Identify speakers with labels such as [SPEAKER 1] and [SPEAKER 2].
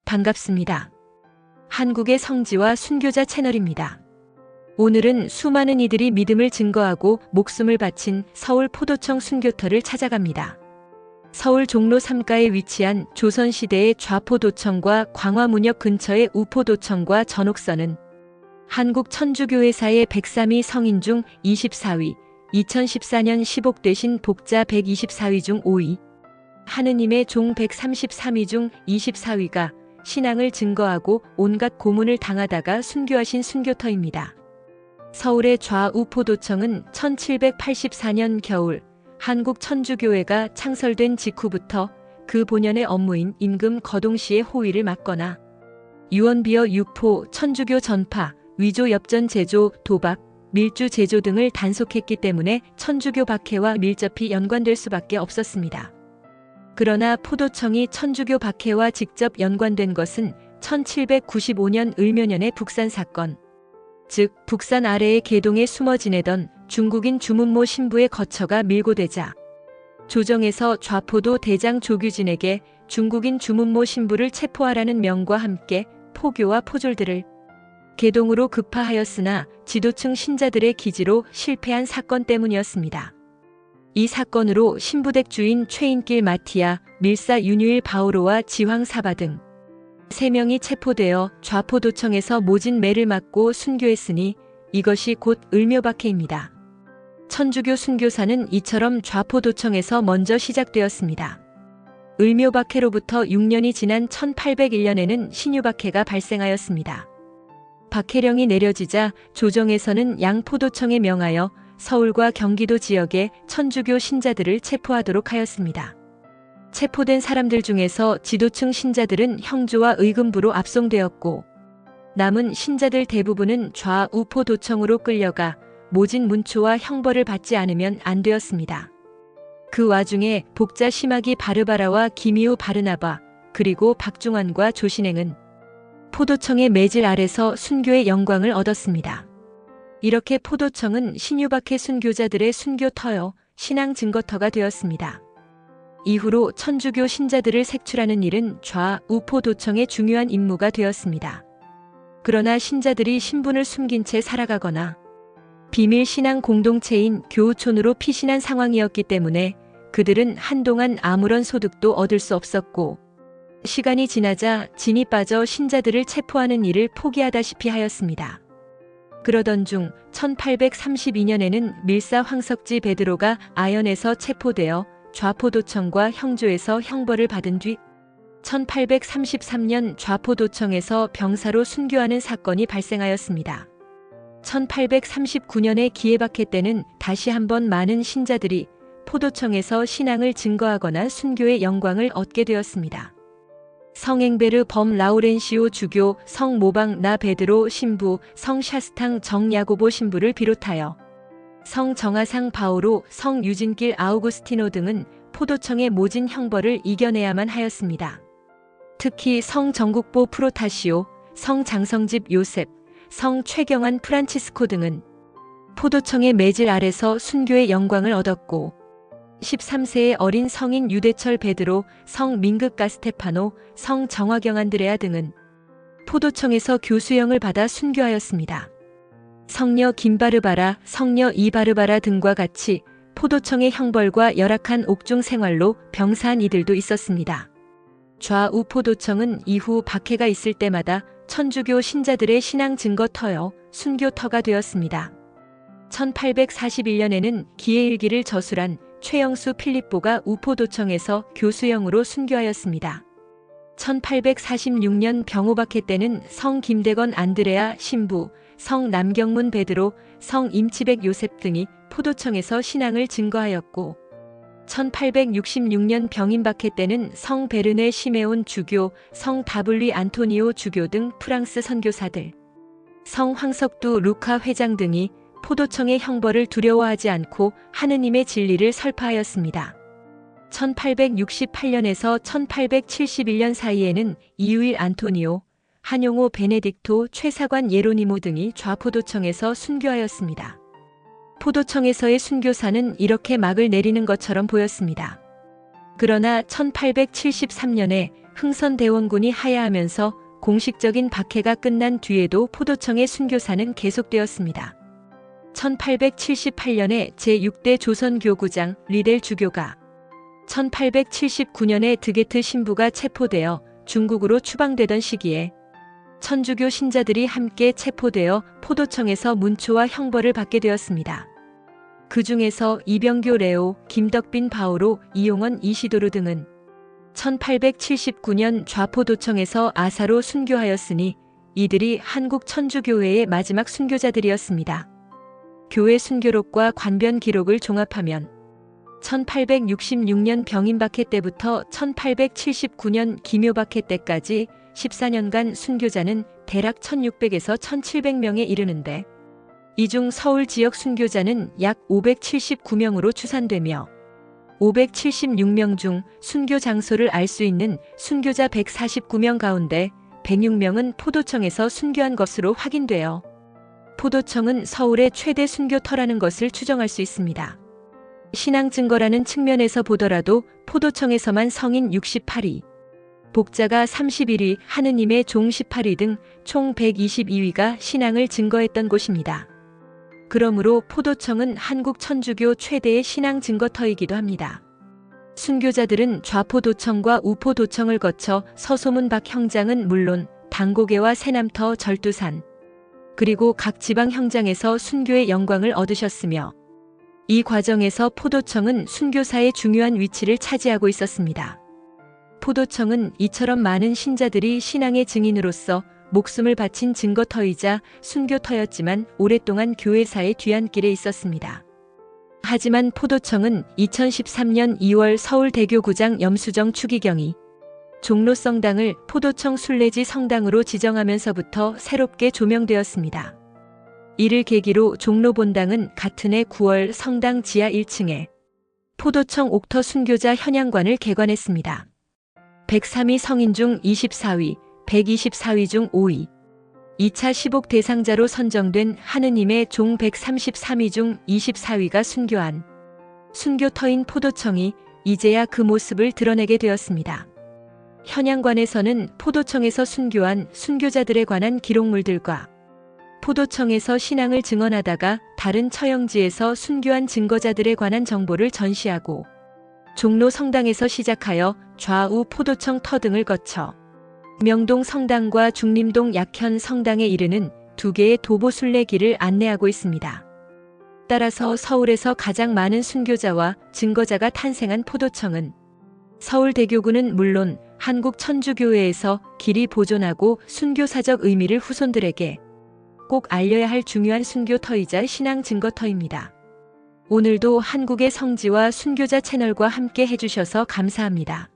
[SPEAKER 1] 반갑습니다. 한국의 성지와 순교자 채널입니다. 오늘은 수많은 이들이 믿음을 증거하고 목숨을 바친 서울 포도청 순교터를 찾아갑니다. 서울 종로 3가에 위치한 조선시대의 좌포도청과 광화문역 근처의 우포도청과 전옥선은 한국 천주교회사의 103위 성인 중 24위, 2014년 시복되신 복자 124위 중 5위, 하느님의 종 133위 중 24위가 신앙을 증거하고 온갖 고문을 당하다가 순교하신 순교터입니다. 서울의 좌우포도청은 1784년 겨울 한국 천주교회가 창설된 직후부터 그 본연의 업무인 임금 거동시의 호위를 맡거나 유언비어 유포, 천주교 전파, 위조 엽전 제조, 도박, 밀주 제조 등을 단속했기 때문에 천주교 박해와 밀접히 연관될 수밖에 없었습니다. 그러나 포도청이 천주교 박해와 직접 연관된 것은 1795년 을묘년의 북산 사건, 즉 북산 아래의 계동에 숨어 지내던 중국인 주문모 신부의 거처가 밀고되자 조정에서 좌포도 대장 조규진에게 중국인 주문모 신부를 체포하라는 명과 함께 포교와 포졸들을 계동으로 급파하였으나 지도층 신자들의 기지로 실패한 사건 때문이었습니다. 이 사건으로 신부댁 주인 최인길 마티아, 밀사 윤유일 바오로와 지황 사바 등 3명이 체포되어 좌포도청에서 모진 매를 맞고 순교했으니 이것이 곧 을묘박해입니다. 천주교 순교사는 이처럼 좌포도청에서 먼저 시작되었습니다. 을묘박해로부터 6년이 지난 1801년에는 신유박해가 발생하였습니다. 박해령이 내려지자 조정에서는 양포도청에 명하여 서울과 경기도 지역의 천주교 신자들을 체포하도록 하였습니다. 체포된 사람들 중에서 지도층 신자들은 형조와 의금부로 압송되었고 남은 신자들 대부분은 좌우포도청으로 끌려가 모진 문초와 형벌을 받지 않으면 안 되었습니다. 그 와중에 복자 심하기 바르바라와 기미우 바르나바 그리고 박중환과 조신행은 포도청의 매질 아래서 순교의 영광을 얻었습니다. 이렇게 포도청은 신유박해 순교자들의 순교터여 신앙 증거터가 되었습니다. 이후로 천주교 신자들을 색출하는 일은 좌우포도청의 중요한 임무가 되었습니다. 그러나 신자들이 신분을 숨긴 채 살아가거나 비밀 신앙 공동체인 교우촌으로 피신한 상황이었기 때문에 그들은 한동안 아무런 소득도 얻을 수 없었고 시간이 지나자 진이 빠져 신자들을 체포하는 일을 포기하다시피 하였습니다. 그러던 중 1832년에는 밀사 황석지 베드로가 아연에서 체포되어 좌포도청과 형조에서 형벌을 받은 뒤 1833년 좌포도청에서 병사로 순교하는 사건이 발생하였습니다. 1839년의 기해박해 때는 다시 한번 많은 신자들이 포도청에서 신앙을 증거하거나 순교의 영광을 얻게 되었습니다. 성앵베르 범 라우렌시오 주교, 성 모방 나 베드로 신부, 성 샤스탕 정 야고보 신부를 비롯하여 성 정하상 바오로, 성 유진길 아우구스티노 등은 포도청의 모진 형벌을 이겨내야만 하였습니다. 특히 성 정국보 프로타시오, 성 장성집 요셉, 성 최경환 프란치스코 등은 포도청의 매질 아래서 순교의 영광을 얻었고 13세의 어린 성인 유대철 베드로, 성 민극가 스테파노, 성 정화경 안드레아 등은 포도청에서 교수형을 받아 순교하였습니다. 성녀 김바르바라, 성녀 이바르바라 등과 같이 포도청의 형벌과 열악한 옥중 생활로 병사한 이들도 있었습니다. 좌우포도청은 이후 박해가 있을 때마다 천주교 신자들의 신앙 증거터여 순교터가 되었습니다. 1841년에는 기해일기를 저술한 최영수 필립보가 우포도청에서 교수형으로 순교하였습니다. 1846년 병호박해 때는 성 김대건 안드레아 신부, 성 남경문 베드로, 성 임치백 요셉 등이 포도청에서 신앙을 증거하였고 1866년 병인박해 때는 성 베르네 시메온 주교, 성 다블리 안토니오 주교 등 프랑스 선교사들, 성 황석두 루카 회장 등이 포도청의 형벌을 두려워하지 않고 하느님의 진리를 설파하였습니다. 1868년에서 1871년 사이에는 이유일 안토니오, 한용호 베네딕토, 최사관 예로니모 등이 좌포도청에서 순교하였습니다. 포도청에서의 순교사는 이렇게 막을 내리는 것처럼 보였습니다. 그러나 1873년에 흥선대원군이 하야하면서 공식적인 박해가 끝난 뒤에도 포도청의 순교사는 계속되었습니다. 1878년에 제6대 조선교구장 리델 주교가 1879년에 드게트 신부가 체포되어 중국으로 추방되던 시기에 천주교 신자들이 함께 체포되어 포도청에서 문초와 형벌을 받게 되었습니다. 그 중에서 이병교 레오, 김덕빈 바오로, 이용원 이시도르 등은 1879년 좌포도청에서 아사로 순교하였으니 이들이 한국 천주교회의 마지막 순교자들이었습니다. 교회 순교록과 관변 기록을 종합하면 1866년 병인박해 때부터 1879년 기묘박해 때까지 14년간 순교자는 대략 1600에서 1700명에 이르는데 이 중 서울 지역 순교자는 약 579명으로 추산되며 576명 중 순교 장소를 알 수 있는 순교자 149명 가운데 106명은 포도청에서 순교한 것으로 확인되어 포도청은 서울의 최대 순교터라는 것을 추정할 수 있습니다. 신앙 증거라는 측면에서 보더라도 포도청에서만 성인 68위, 복자가 31위, 하느님의 종 18위 등 총 122위가 신앙을 증거했던 곳입니다. 그러므로 포도청은 한국 천주교 최대의 신앙 증거터이기도 합니다. 순교자들은 좌포도청과 우포도청을 거쳐 서소문 박 형장은 물론 당고개와 새남터, 절두산, 그리고 각 지방 형장에서 순교의 영광을 얻으셨으며 이 과정에서 포도청은 순교사의 중요한 위치를 차지하고 있었습니다. 포도청은 이처럼 많은 신자들이 신앙의 증인으로서 목숨을 바친 증거터이자 순교터였지만 오랫동안 교회사의 뒤안길에 있었습니다. 하지만 포도청은 2013년 2월 서울대교구장 염수정 추기경이 종로성당을 포도청 순례지 성당으로 지정하면서부터 새롭게 조명되었습니다. 이를 계기로 종로본당은 같은 해 9월 성당 지하 1층에 포도청 옥터 순교자 현양관을 개관했습니다. 103위 성인 중 24위, 124위 중 5위, 2차 시복 대상자로 선정된 하느님의 종 133위 중 24위가 순교한 순교터인 포도청이 이제야 그 모습을 드러내게 되었습니다. 현양관에서는 포도청에서 순교한 순교자들에 관한 기록물들과 포도청에서 신앙을 증언하다가 다른 처형지에서 순교한 증거자들에 관한 정보를 전시하고 종로 성당에서 시작하여 좌우 포도청 터 등을 거쳐 명동 성당과 중림동 약현 성당에 이르는 두 개의 도보 순례길을 안내하고 있습니다. 따라서 서울에서 가장 많은 순교자와 증거자가 탄생한 포도청은 서울대교구는 물론 한국 천주교회에서 길이 보존하고 순교사적 의미를 후손들에게 꼭 알려야 할 중요한 순교터이자 신앙 증거터입니다. 오늘도 한국의 성지와 순교자 채널과 함께 해주셔서 감사합니다.